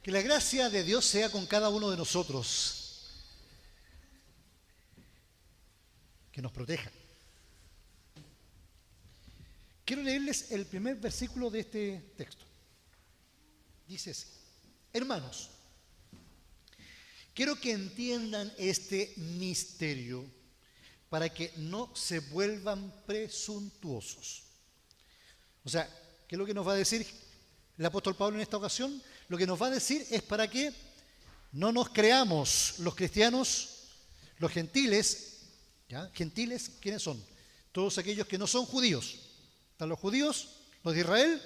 Que la gracia de Dios sea con cada uno de nosotros, que nos proteja. Quiero leerles el primer versículo de este texto. Dice así: hermanos, quiero que entiendan este misterio para que no se vuelvan presuntuosos. O sea, ¿qué es lo que nos va a decir el apóstol Pablo en esta ocasión? Lo que nos va a decir es para que no nos creamos los cristianos, los gentiles. ¿Ya? ¿Gentiles quiénes son? Todos aquellos que no son judíos. Están los judíos, los de Israel,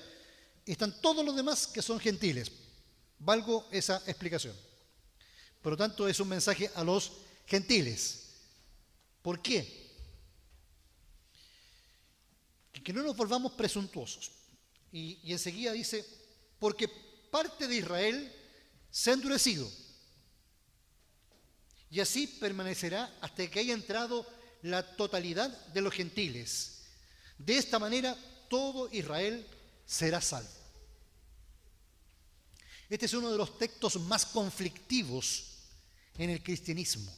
y están todos los demás que son gentiles. Valgo esa explicación. Por lo tanto, es un mensaje a los gentiles. ¿Por qué? Que no nos volvamos presuntuosos. Y enseguida dice, porque parte de Israel se ha endurecido, y así permanecerá hasta que haya entrado la totalidad de los gentiles. De esta manera, todo Israel será salvo. Este es uno de los textos más conflictivos en el cristianismo,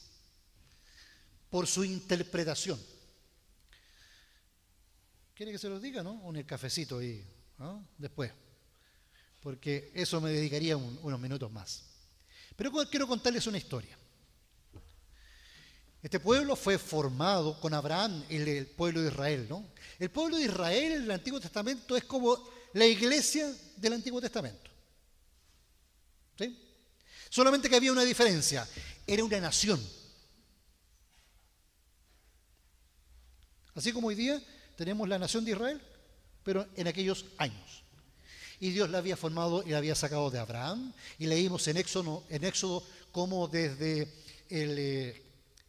por su interpretación. ¿Quiere que se los diga, no? Un cafecito ahí, ¿no? Después, porque eso me dedicaría unos minutos más. Pero quiero contarles una historia. Este pueblo fue formado con Abraham, el pueblo de Israel, ¿no? El pueblo de Israel en el Antiguo Testamento es como la iglesia del Antiguo Testamento. ¿Sí? Solamente que había una diferencia. Era una nación. Así como hoy día tenemos la nación de Israel, pero en aquellos años. Y Dios la había formado y la había sacado de Abraham. Y leímos en Éxodo como desde el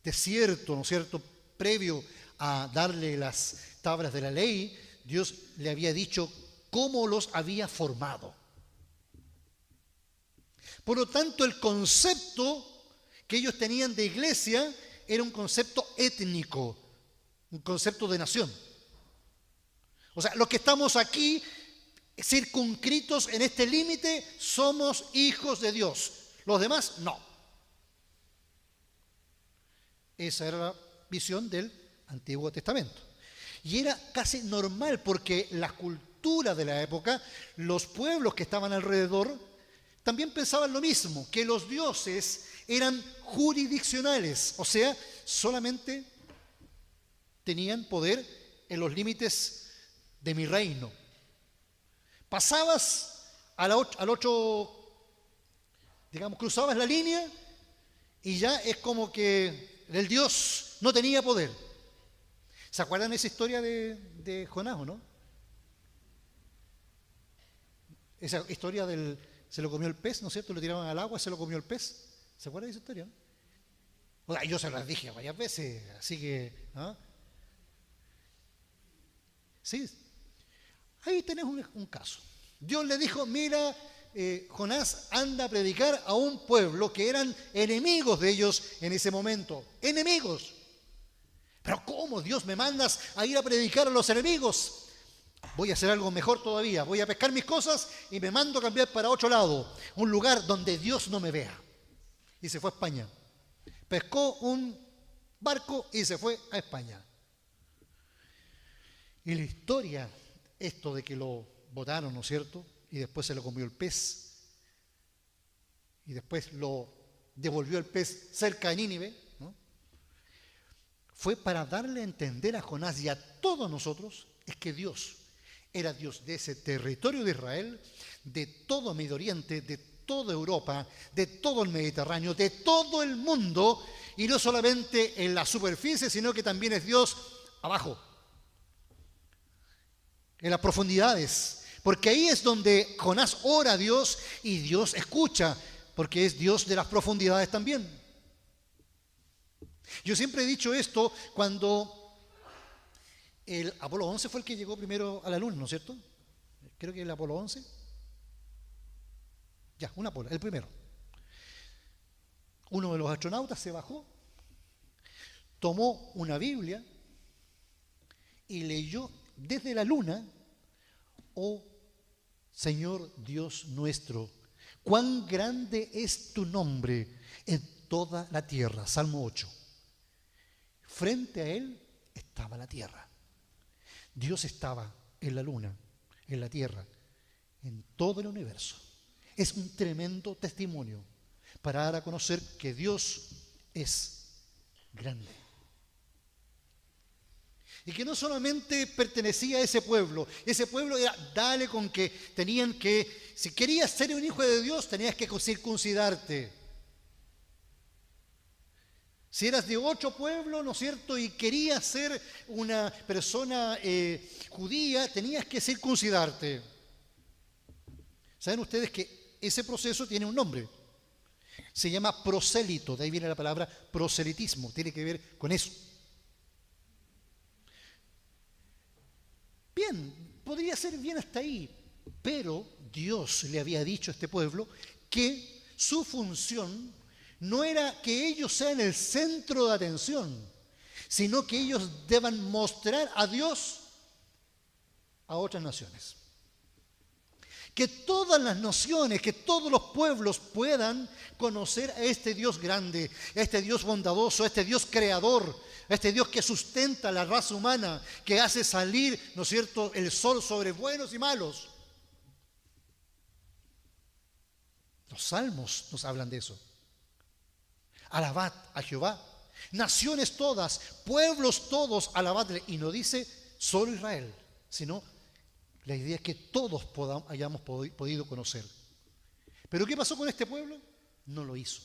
desierto, ¿no es cierto?, previo a darle las tablas de la ley, Dios le había dicho cómo los había formado. Por lo tanto, el concepto que ellos tenían de iglesia era un concepto étnico, un concepto de nación. O sea, los que estamos aquí circunscritos en este límite somos hijos de Dios. Los demás, no. Esa era la visión del Antiguo Testamento. Y era casi normal porque la cultura de la época, los pueblos que estaban alrededor, también pensaban lo mismo, que los dioses eran jurisdiccionales, o sea, solamente tenían poder en los límites de mi reino. Pasabas al otro, digamos, cruzabas la línea y ya es como que el Dios no tenía poder. ¿Se acuerdan esa historia de Jonás, o no? Esa historia del se lo comió el pez, ¿no es cierto? Lo tiraban al agua, se lo comió el pez. ¿Se acuerdan de esa historia? O sea, yo se las dije varias veces, así que... ¿ah? Sí, ahí tenés un caso. Dios le dijo, mira, Jonás, anda a predicar a un pueblo que eran enemigos de ellos en ese momento. ¡Enemigos! Pero ¿cómo, Dios, me mandas a ir a predicar a los enemigos? Voy a hacer algo mejor todavía. Voy a pescar mis cosas y me mando a cambiar para otro lado. Un lugar donde Dios no me vea. Y se fue a España. Pescó un barco y se fue a España. Y la historia, esto de que lo botaron, ¿no es cierto? Y después se lo comió el pez. Y después lo devolvió el pez cerca de Nínive, ¿no? Fue para darle a entender a Jonás y a todos nosotros es que Dios era Dios de ese territorio de Israel, de todo Medio Oriente, de toda Europa, de todo el Mediterráneo, de todo el mundo, y no solamente en la superficie, sino que también es Dios abajo, en las profundidades, porque ahí es donde Jonás ora a Dios y Dios escucha, porque es Dios de las profundidades también. Yo siempre he dicho esto cuando el Apolo 11 fue el que llegó primero a la Luna, ¿no es cierto? Creo que el Apolo 11. Ya, un Apolo, el primero. Uno de los astronautas se bajó, tomó una Biblia y leyó desde la Luna: oh Señor Dios nuestro, cuán grande es tu nombre en toda la tierra. Salmo 8. Frente a él estaba la tierra. Dios estaba en la luna, en la tierra, en todo el universo. Es un tremendo testimonio para dar a conocer que Dios es grande. Y que no solamente pertenecía a ese pueblo era dale con que tenían que, si querías ser un hijo de Dios, tenías que circuncidarte. Si eras de otro pueblo, ¿no es cierto?, y querías ser una persona judía, tenías que circuncidarte. ¿Saben ustedes que ese proceso tiene un nombre? Se llama prosélito, de ahí viene la palabra proselitismo, tiene que ver con eso. Bien, podría ser bien hasta ahí, pero Dios le había dicho a este pueblo que su función no era que ellos sean el centro de atención, sino que ellos deban mostrar a Dios a otras naciones. Que todas las naciones, que todos los pueblos puedan conocer a este Dios grande, a este Dios bondadoso, a este Dios creador, a este Dios que sustenta la raza humana, que hace salir, ¿no es cierto?, el sol sobre buenos y malos. Los salmos nos hablan de eso. Alabad a Jehová, naciones todas, pueblos todos, alabadle. Y no dice solo Israel, sino la idea es que todos hayamos podido conocer. ¿Pero qué pasó con este pueblo? No lo hizo.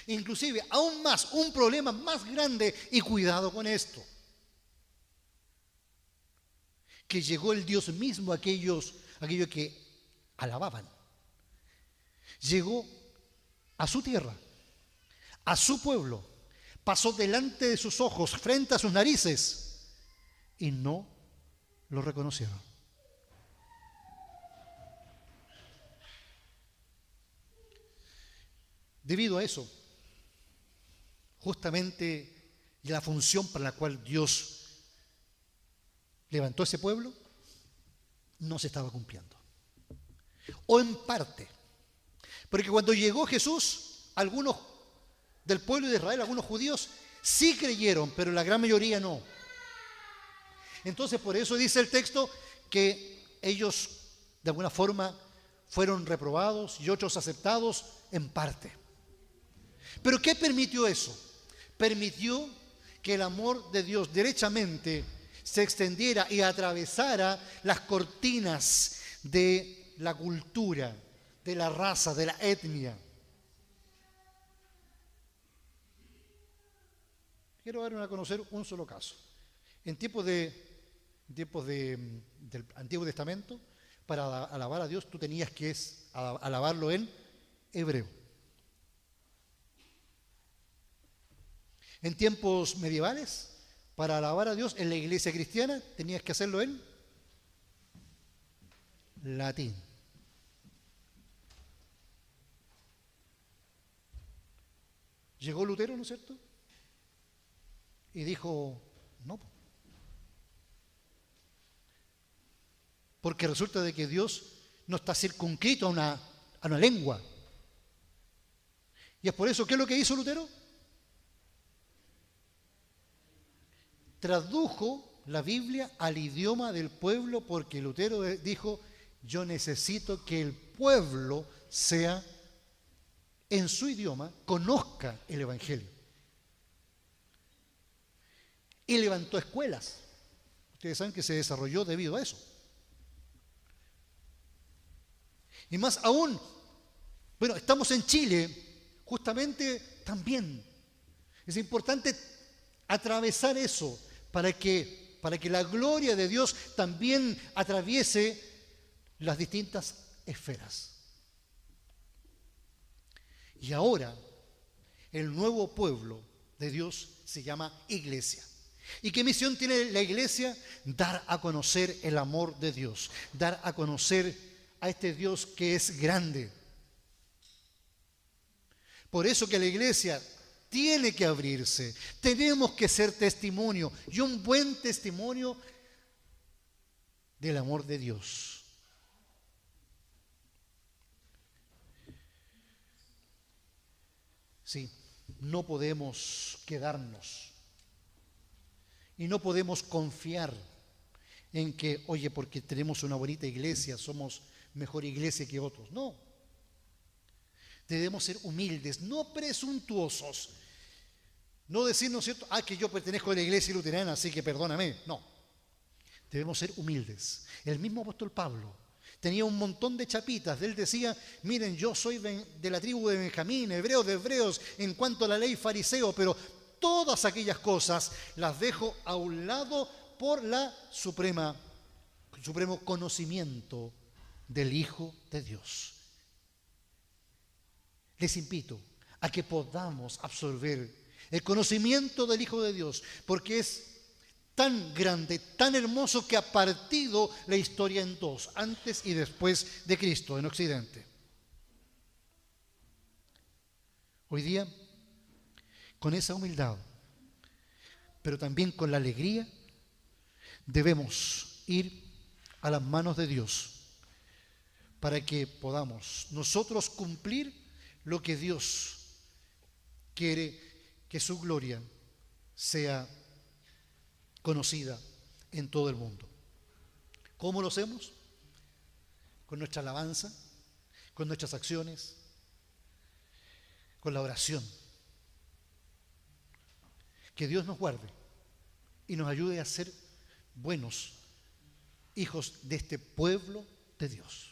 Inclusive, aún más, un problema más grande, y cuidado con esto, que llegó el Dios mismo a aquellos que alababan. Llegó a su tierra, a su pueblo, pasó delante de sus ojos, frente a sus narices, y no lo reconocieron. Debido a eso, justamente la función para la cual Dios levantó ese pueblo no se estaba cumpliendo. O en parte. Porque cuando llegó Jesús, algunos del pueblo de Israel, algunos judíos, sí creyeron, pero la gran mayoría no. Entonces, por eso dice el texto que ellos, de alguna forma, fueron reprobados y otros aceptados en parte. ¿Pero qué permitió eso? Permitió que el amor de Dios derechamente se extendiera y atravesara las cortinas de la cultura, de la raza, de la etnia. Quiero dar a conocer un solo caso. En tiempos del Antiguo Testamento, para alabar a Dios, tú tenías que alabarlo en hebreo. En tiempos medievales, para alabar a Dios en la iglesia cristiana, tenías que hacerlo en latín. Llegó Lutero, ¿no es cierto? Y dijo, no. Porque resulta de que Dios no está circunscrito a una lengua. Y es por eso, ¿qué es lo que hizo Lutero? Tradujo la Biblia al idioma del pueblo, porque Lutero dijo, yo necesito que el pueblo sea, en su idioma, conozca el Evangelio. Y levantó escuelas. Ustedes saben que se desarrolló debido a eso. Y más aún, bueno, estamos en Chile, justamente también. Es importante atravesar eso para que la gloria de Dios también atraviese las distintas esferas. Y ahora, el nuevo pueblo de Dios se llama iglesia. ¿Y qué misión tiene la iglesia? Dar a conocer el amor de Dios, dar a conocer a este Dios que es grande. Por eso que la iglesia tiene que abrirse, tenemos que ser testimonio, y un buen testimonio del amor de Dios. Sí, no podemos quedarnos y no podemos confiar en que, oye, porque tenemos una bonita iglesia, somos mejor iglesia que otros. No, debemos ser humildes, no presuntuosos. No decir, ¿no es cierto?, que yo pertenezco a la iglesia luterana, así que perdóname. No, debemos ser humildes. El mismo apóstol Pablo tenía un montón de chapitas. Él decía, miren, yo soy de la tribu de Benjamín, hebreo de hebreos, en cuanto a la ley fariseo, pero todas aquellas cosas las dejo a un lado por el supremo conocimiento del Hijo de Dios. Les invito a que podamos absorber el conocimiento del Hijo de Dios, porque es tan grande, tan hermoso, que ha partido la historia en dos, antes y después de Cristo en Occidente. Hoy día, con esa humildad, pero también con la alegría, debemos ir a las manos de Dios para que podamos nosotros cumplir lo que Dios quiere, que su gloria sea conocida en todo el mundo. ¿Cómo lo hacemos? Con nuestra alabanza, con nuestras acciones, con la oración. Que Dios nos guarde y nos ayude a ser buenos hijos de este pueblo de Dios.